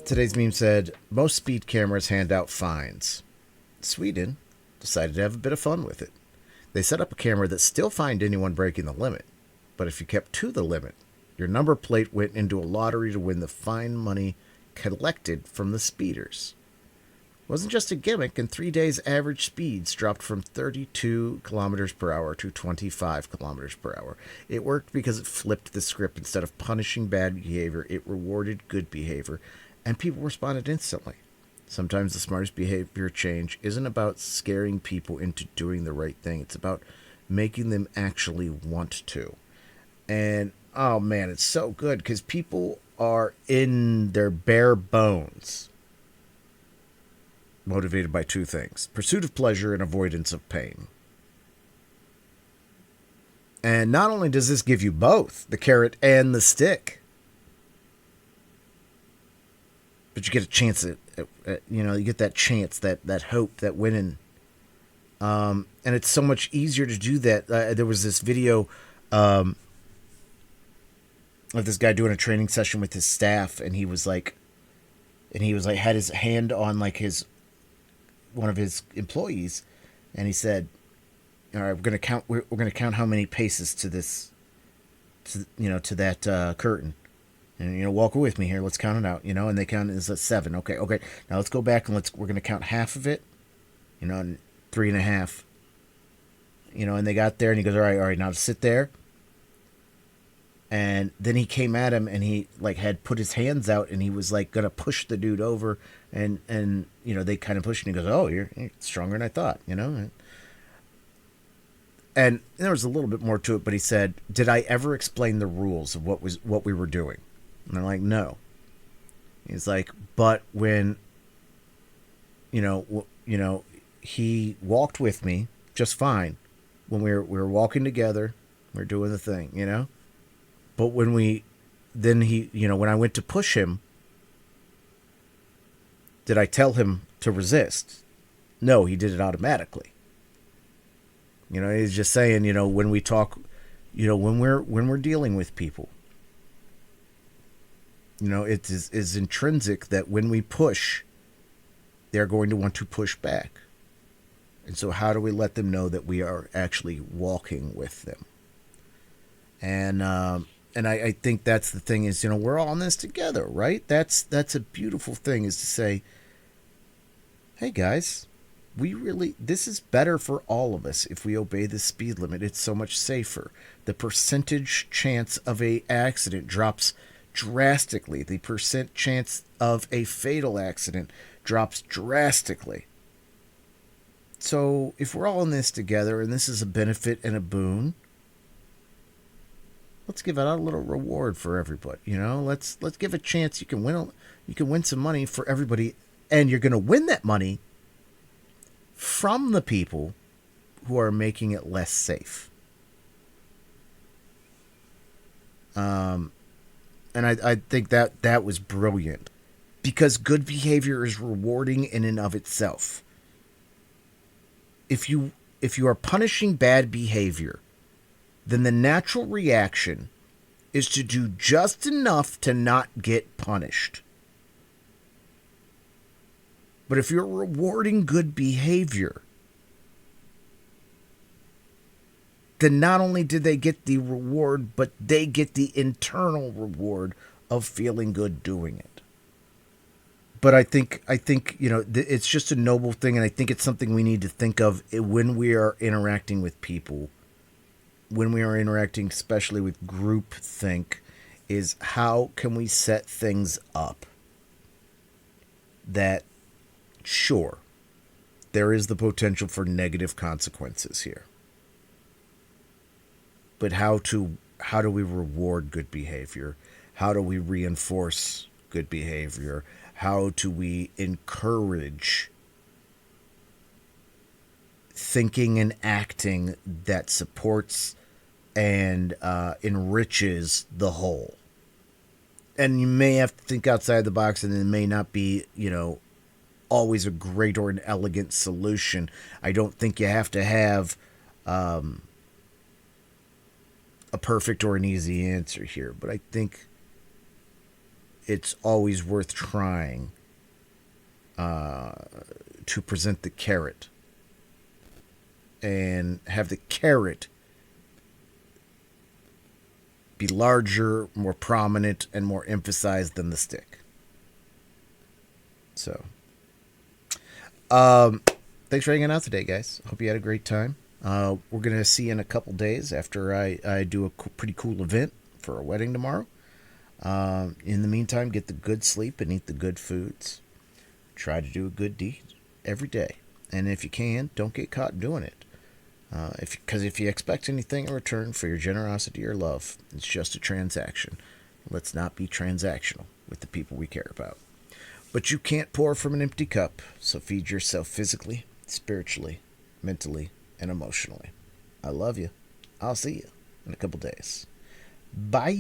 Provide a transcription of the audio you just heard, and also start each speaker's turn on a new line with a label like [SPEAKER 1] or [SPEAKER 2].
[SPEAKER 1] Today's meme said, most speed cameras hand out fines. Sweden decided to have a bit of fun with it. They set up a camera that still fined anyone breaking the limit, but if you kept to the limit, your number plate went into a lottery to win the fine money collected from the speeders. It wasn't just a gimmick. In 3 days, average speeds dropped from 32 kilometers per hour to 25 kilometers per hour. It worked because it flipped the script. Instead of punishing bad behavior, it rewarded good behavior, and people responded instantly. Sometimes the smartest behavior change isn't about scaring people into doing the right thing. It's about making them actually want to. And, oh man, it's so good because people are in their bare bones motivated by two things: pursuit of pleasure and avoidance of pain. And not only does this give you both, the carrot and the stick, but you get a chance at you get that chance, that hope, that winning. And it's so much easier to do that. There was this video of this guy doing a training session with his staff, and he was like, had his hand on like one of his employees, and he said, "All right, we're gonna count. We're gonna count how many paces to this, to that curtain, and walk with me here. Let's count it out. And they count is at 7. Okay. Now let's go back and we're gonna count half of it, and 3.5. And they got there, and he goes, all right. Now sit there." And then he came at him, and he had put his hands out, and he was gonna push the dude over, and they kind of pushed, and he goes, "Oh, you're stronger than I thought," And there was a little bit more to it, but he said, "Did I ever explain the rules of what we were doing?" And they're like, "No." He's like, "But when he walked with me just fine when we were walking together, we were doing the thing, But when when I went to push him, did I tell him to resist? No, he did it automatically." He's just saying, when we talk, when we're dealing with people, it is intrinsic that when we push, they're going to want to push back. And so how do we let them know that we are actually walking with them? And I think that's the thing is, we're all in this together, right? That's a beautiful thing, is to say, hey guys, this is better for all of us if we obey the speed limit. It's so much safer. The percentage chance of a accident drops drastically. The percent chance of a fatal accident drops drastically. So if we're all in this together, and this is a benefit and a boon, let's give out a little reward for everybody. Let's give a chance. You can win some money for everybody, and you're going to win that money from the people who are making it less safe. And I think that was brilliant, because good behavior is rewarding in and of itself. If you are punishing bad behavior, then the natural reaction is to do just enough to not get punished. But if you're rewarding good behavior, then not only do they get the reward, but they get the internal reward of feeling good doing it. But I think it's just a noble thing, and I think it's something we need to think of when we are interacting with people. When we are interacting, especially with group think, is how can we set things up that, sure, there is the potential for negative consequences here, but how do we reward good behavior? How do we reinforce good behavior? How do we encourage thinking and acting that supports and enriches the whole? And you may have to think outside the box, and it may not be, always a great or an elegant solution. I don't think you have to have a perfect or an easy answer here, but I think it's always worth trying to present the carrot and have the carrot be larger, more prominent, and more emphasized than the stick. So, thanks for hanging out today, guys. Hope you had a great time. We're going to see you in a couple days after I do a pretty cool event for a wedding tomorrow. In the meantime, get the good sleep and eat the good foods. Try to do a good deed every day. And if you can, don't get caught doing it. Because if you expect anything in return for your generosity or love, it's just a transaction. Let's not be transactional with the people we care about. But you can't pour from an empty cup, so feed yourself physically, spiritually, mentally, and emotionally. I love you. I'll see you in a couple days. Bye.